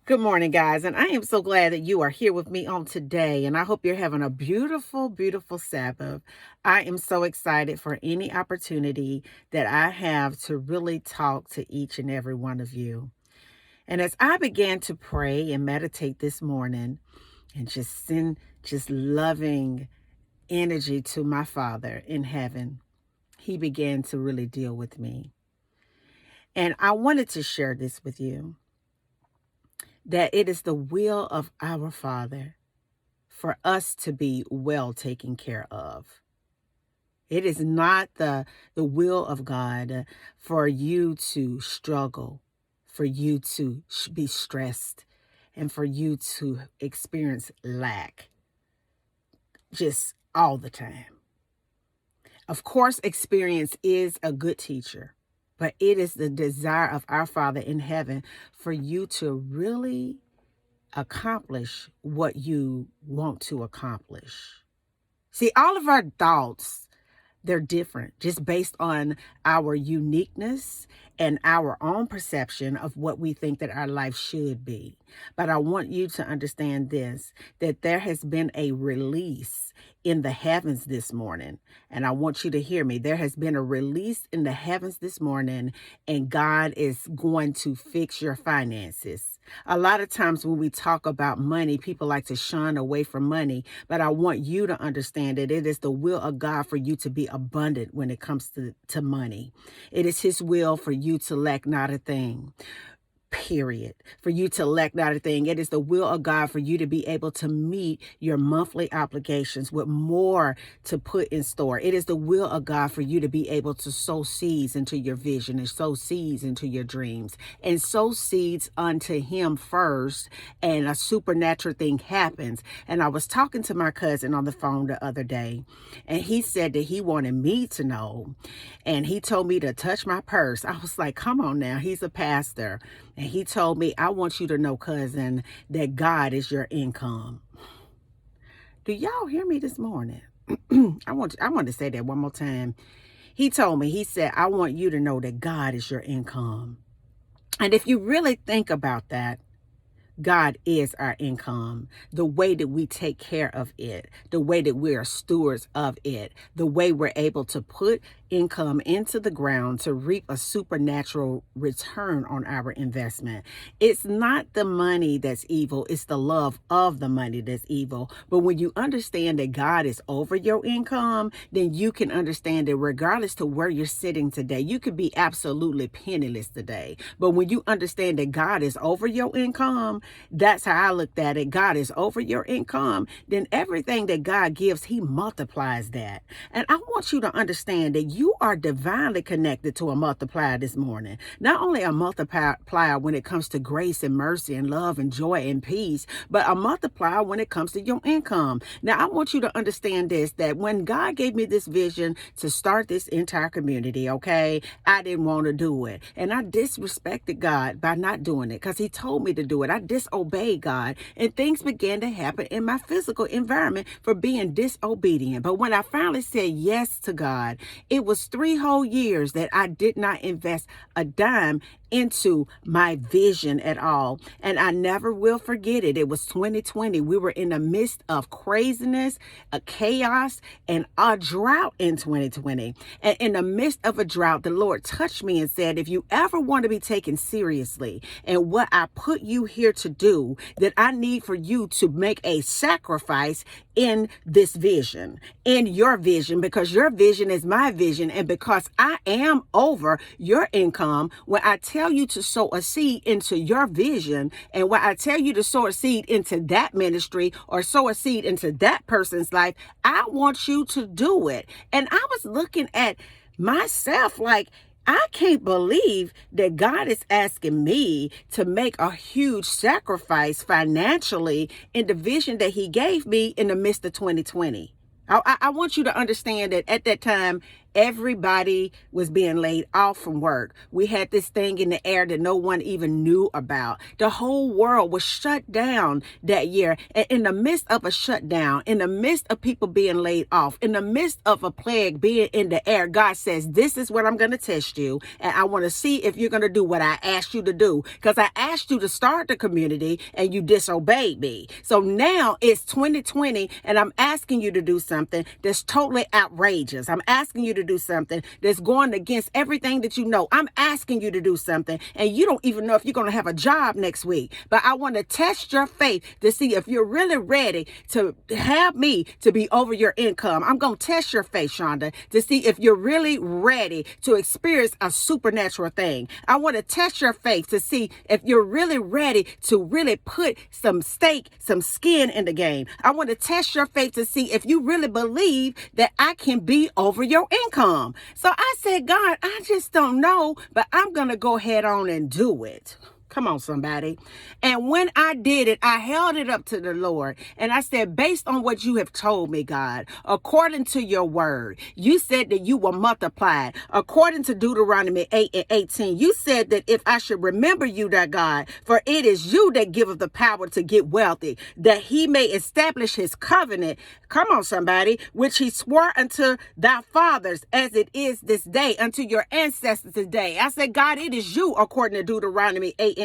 Good morning, guys, and I am so glad that you are here with me on today, and I hope you're having a beautiful, beautiful Sabbath. I am so excited for any opportunity that I have to really talk to each and every one of you. And as I began to pray and meditate this morning and just send just loving energy to my Father in heaven, He began to really deal with me. And I wanted to share this with you, that it is the will of our Father for us to be well taken care of. It is not the will of God for you to struggle, for you to be stressed, and for you to experience lack just all the time. Of course, experience is a good teacher, but it is the desire of our Father in heaven for you to really accomplish what you want to accomplish. See, all of our thoughts, they're different just based on our uniqueness and our own perception of what we think that our life should be. But I want you to understand this, that there has been a release in the heavens this morning. And I want you to hear me. There has been a release in the heavens this morning, and God is going to fix your finances. A lot of times when we talk about money, people like to shun away from money, but I want you to understand that it is the will of God for you to be abundant when it comes to money. It is His will for you to lack not a thing. Period. For you to lack not a thing. It is the will of God for you to be able to meet your monthly obligations with more to put in store. It is the will of God for you to be able to sow seeds into your vision and sow seeds into your dreams and sow seeds unto Him first, and a supernatural thing happens. And I was talking to my cousin on the phone the other day, and he said that he wanted me to know, and he told me to touch my purse. I was like, come on now, he's a pastor. And he told me, I want you to know, cousin, that God is your income. Do y'all hear me this morning? I want to say that one more time. He told me, he said, I want you to know that God is your income. And if you really think about that, God is our income. The way that we take care of it, the way that we are stewards of it, the way we're able to put income into the ground to reap a supernatural return on our investment. It's not the money that's evil, it's the love of the money that's evil. But when you understand that God is over your income, then you can understand that regardless to where you're sitting today, you could be absolutely penniless today. But when you understand that God is over your income, that's how I looked at it. God is over your income, then everything that God gives, He multiplies that. And I want you to understand that you are divinely connected to a multiplier this morning. Not only a multiplier when it comes to grace and mercy and love and joy and peace, but a multiplier when it comes to your income. Now, I want you to understand this, that when God gave me this vision to start this entire community, okay, I didn't want to do it. And I disrespected God by not doing it because He told me to do it. I disobeyed God, and things began to happen in my physical environment for being disobedient. But when I finally said yes to God, it was 3 whole years that I did not invest a dime into my vision at all. And I never will forget it. It was 2020. We were in the midst of craziness, a chaos, and a drought in 2020. And in the midst of a drought, the Lord touched me and said, if you ever want to be taken seriously and what I put you here to do, that I need for you to make a sacrifice in this vision, in your vision, because your vision is my vision. And because I am over your income, when I tell you to sow a seed into your vision, and when I tell you to sow a seed into that ministry or sow a seed into that person's life, I want you to do it. And I was looking at myself like, I can't believe that God is asking me to make a huge sacrifice financially in the vision that He gave me in the midst of 2020. I want you to understand that at that time, everybody was being laid off from work. We had this thing in the air that no one even knew about. The whole world was shut down that year. And in the midst of a shutdown, in the midst of people being laid off, in the midst of a plague being in the air, God says, this is what I'm going to test you. And I want to see if you're going to do what I asked you to do. Because I asked you to start the community and you disobeyed me. So now it's 2020 and I'm asking you to do something that's totally outrageous. I'm asking you to do something that's going against everything that you know. I'm asking you to do something and you don't even know if you're going to have a job next week. But I want to test your faith to see if you're really ready to have me to be over your income. I'm going to test your faith, Shonda, to see if you're really ready to experience a supernatural thing. I want to test your faith to see if you're really ready to really put some stake, some skin in the game. I want to test your faith to see if you really believe that I can be over your income. So I said, God, I just don't know, but I'm going to go ahead on and do it. Come on, somebody. And when I did it, I held it up to the Lord. And I said, based on what you have told me, God, according to your word, you said that you will multiply it. According to Deuteronomy 8:18, you said that if I should remember you, that God, for it is you that giveth the power to get wealthy, that he may establish his covenant. Come on, somebody, which he swore unto thy fathers as it is this day, unto your ancestors today. I said, God, it is you, according to Deuteronomy 8:18,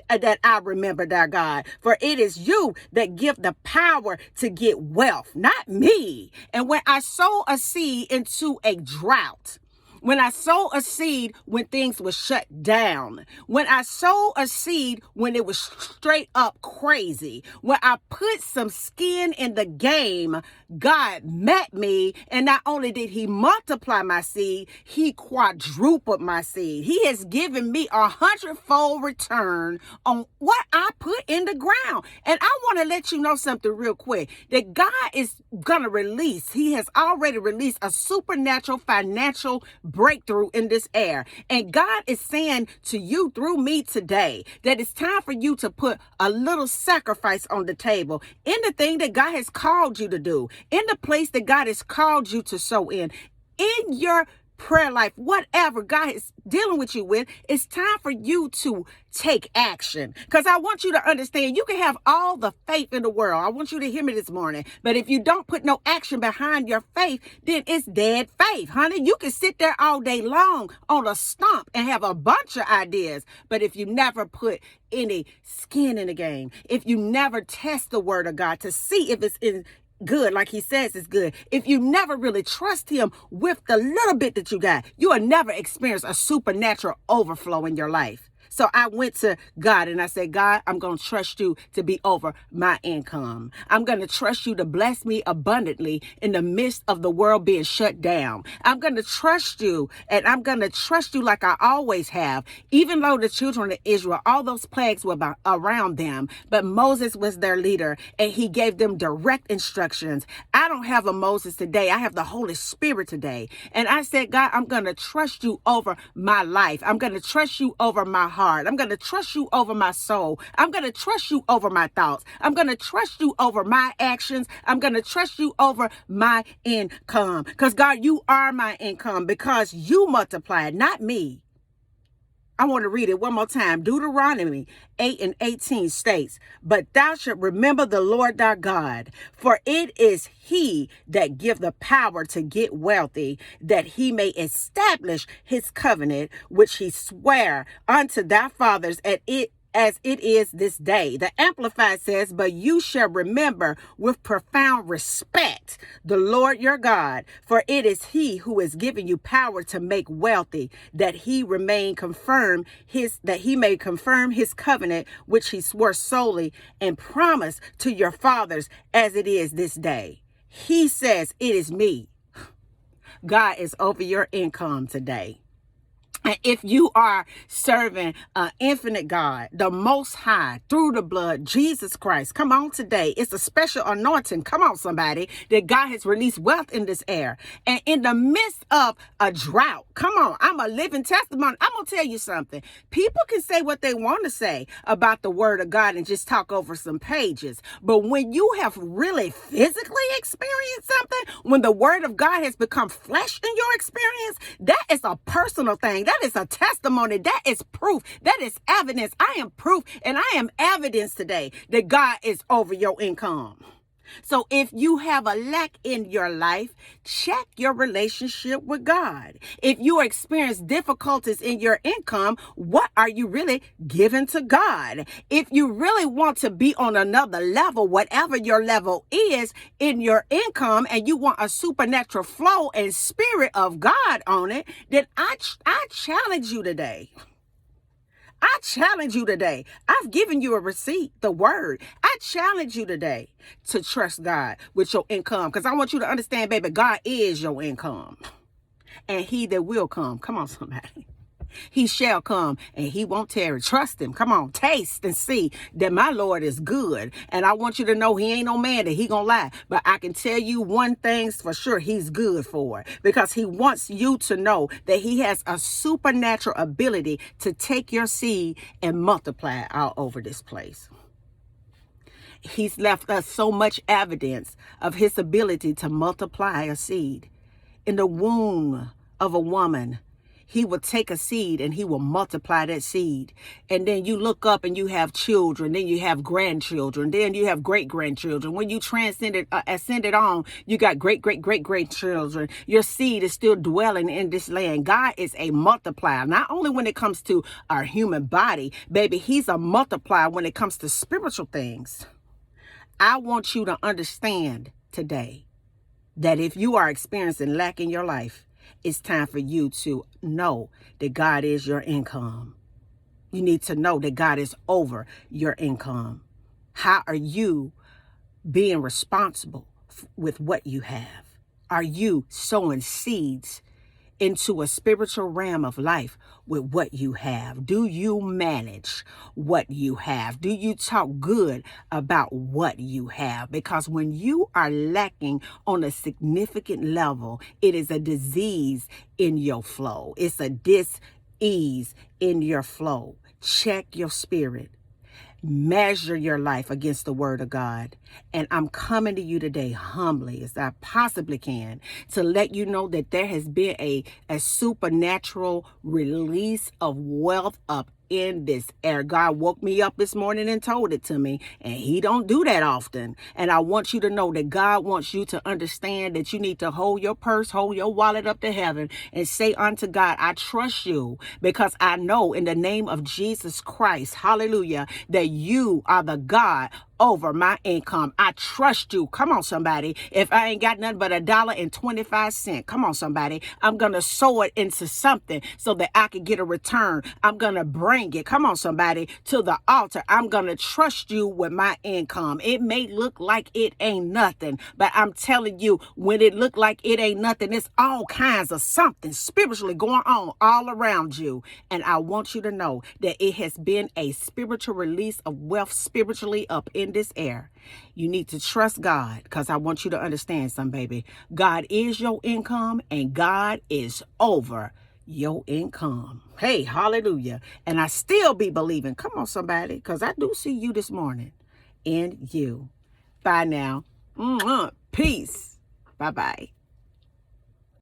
that I remember, thy God. For it is you that give the power to get wealth, not me. And when I sow a seed into a drought, when I sow a seed when things were shut down, when I sow a seed when it was straight up crazy, when I put some skin in the game, God met me, and not only did he multiply my seed, he quadrupled my seed. He has given me 100-fold return on what I put in the ground. And I want to let you know something real quick, that God is going to release, he has already released a supernatural financial breakthrough in this air. And God is saying to you through me today that it's time for you to put a little sacrifice on the table in the thing that God has called you to do, in the place that God has called you to sow in your prayer life, whatever God is dealing with you with. It's time for you to take action. Because I want you to understand, you can have all the faith in the world. I want you to hear me this morning. But if you don't put no action behind your faith, then it's dead faith, honey. You can sit there all day long on a stump and have a bunch of ideas. But if you never put any skin in the game, if you never test the word of God to see if it's in good, like he says it's good, if you never really trust him with the little bit that you got, you will never experience a supernatural overflow in your life. So I went to God and I said, God, I'm going to trust you to be over my income. I'm going to trust you to bless me abundantly in the midst of the world being shut down. I'm going to trust you, and I'm going to trust you like I always have, even though the children of Israel, all those plagues were around them, but Moses was their leader and he gave them direct instructions. I don't have a Moses today. I have the Holy Spirit today. And I said, God, I'm going to trust you over my life. I'm going to trust you over my heart. I'm going to trust you over my soul. I'm going to trust you over my thoughts. I'm going to trust you over my actions. I'm going to trust you over my income. Because God, you are my income because you multiplied, not me. I want to read it one more time. Deuteronomy 8:18 states, but thou shalt remember the Lord thy God, for it is he that give the power to get wealthy, that he may establish his covenant, which he sware unto thy fathers as it is this day. The Amplified says, but you shall remember with profound respect the Lord your God, for it is he who has given you power to make wealthy, that he may confirm his covenant, which he swore solely and promised to your fathers as it is this day. He says, it is me. God is over your income today. And if you are serving an infinite God, the Most High, through the blood, Jesus Christ, come on today. It's a special anointing. Come on, somebody, that God has released wealth in this air. And in the midst of a drought, come on, I'm a living testimony. I'm going to tell you something. People can say what they want to say about the word of God and just talk over some pages. But when you have really physically experienced something, when the word of God has become flesh in your experience, that is a personal thing. That is a testimony. That is proof. That is evidence. I am proof and I am evidence today that God is over your income. So if you have a lack in your life, check your relationship with God. If you experience difficulties in your income, what are you really giving to God? If you really want to be on another level, whatever your level is in your income, and you want a supernatural flow and spirit of God on it, then I challenge you today. I challenge you today. I've given you a receipt, the word. I challenge you today to trust God with your income, because I want you to understand, baby, God is your income. And he that will come on, somebody. He shall come and he won't tarry. Trust him. Come on, taste and see that my Lord is good. And I want you to know he ain't no man that he gonna lie. But I can tell you one thing's for sure, he's good for it, because he wants you to know that he has a supernatural ability to take your seed and multiply it all over this place. He's left us so much evidence of his ability to multiply a seed. In the womb of a woman, he will take a seed and he will multiply that seed. And then you look up and you have children, then you have grandchildren, then you have great-grandchildren. When you ascended on, you got great-great-great-grandchildren. Your seed is still dwelling in this land. God is a multiplier, not only when it comes to our human body, baby, he's a multiplier when it comes to spiritual things. I want you to understand today that if you are experiencing lack in your life, it's time for you to know that God is your income. You need to know that God is over your income. How are you being responsible with what you have? Are you sowing seeds into a spiritual realm of life with what you have? Do you manage what you have? Do you talk good about what you have? Because when you are lacking on a significant level, it is a disease in your flow. It's a dis-ease in your flow. Check your spirit. Measure your life against the word of God. And I'm coming to you today humbly as I possibly can to let you know that there has been a supernatural release of wealth up in this air. God woke me up this morning and told it to me, and he don't do that often. And I want you to know that God wants you to understand that you need to hold your purse, hold your wallet up to heaven and say unto God, I trust you, because I know in the name of Jesus Christ, hallelujah, that you are the God over my income. I trust you. Come on, somebody. If I ain't got nothing but $1.25, come on, somebody. I'm going to sow it into something so that I can get a return. I'm going to bring it. Come on, somebody, to the altar. I'm going to trust you with my income. It may look like it ain't nothing, but I'm telling you, when it look like it ain't nothing, it's all kinds of something spiritually going on all around you. And I want you to know that it has been a spiritual release of wealth spiritually up in this air. You need to trust God, because I want you to understand something, baby. God is your income and God is over your income. Hey, hallelujah. And I still be believing. Come on, somebody, because I do see you this morning in you. Bye now. Peace. Bye-bye.